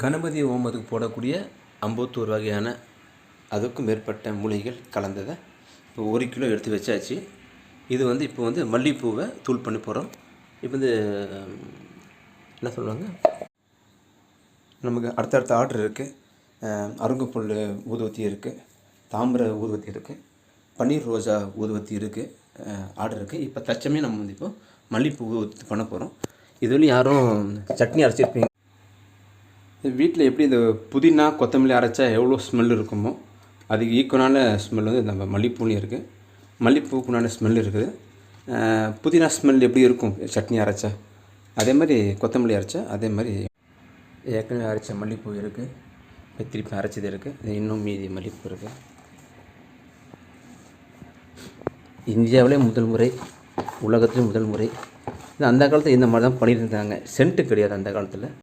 கணபதி ஹோமத்துக்கு போடக்கூடிய 51 வகையான அதுக்கும் மேற்பட்ட மூலிகைகள் கலந்ததை இப்போ 1 கிலோ எடுத்து வச்சாச்சு. இது வந்து இப்போ வந்து மல்லிகைப்பூவை தூள் பண்ணி போகிறோம். இப்போ வந்து என்ன சொல்லுவாங்க, நமக்கு அடுத்தடுத்த ஆர்டர் இருக்குது. அருங்கப்புல் ஊதுவத்தி இருக்குது, தாமிர ஊதுவத்தி இருக்குது, பன்னீர் ரோஜா ஊதுவத்தி இருக்குது, ஆர்டர் இருக்குது. இப்போ தச்சமே நம்ம வந்து இப்போ மல்லிகைப்பூ ஊதுவத்தி பண்ண போகிறோம். இதுவரையும் யாரும் சட்னி அரைச்சிருப்பீங்க. வீட்டில் எப்படி இந்த புதினா கொத்தமல்லி அரைச்சா எவ்வளோ ஸ்மெல் இருக்குமோ அதுக்கு ஈக்குவலான ஸ்மெல் வந்து நம்ம மல்லிகைப்பூலையும் இருக்குது. மல்லிகைப்பூக்குனான ஸ்மெல் இருக்குது. புதினா ஸ்மெல் எப்படி இருக்கும் சட்னி அரைச்சா, அதே மாதிரி கொத்தமல்லி அரைச்சா அதே மாதிரி ஏற்கனவே அரைச்ச மல்லிகைப்பூ இருக்குது. திருப்பி அரைச்சது இருக்குது. இன்னும் மீதி மல்லிகைப்பூ இருக்குது. இந்தியாவிலே முதல் முறை, உலகத்திலே முதல் முறை. அந்த காலத்தில் இந்த மாதிரி தான் பண்ணியிருந்தாங்க. சென்ட்டு கிடையாது அந்த காலத்தில்.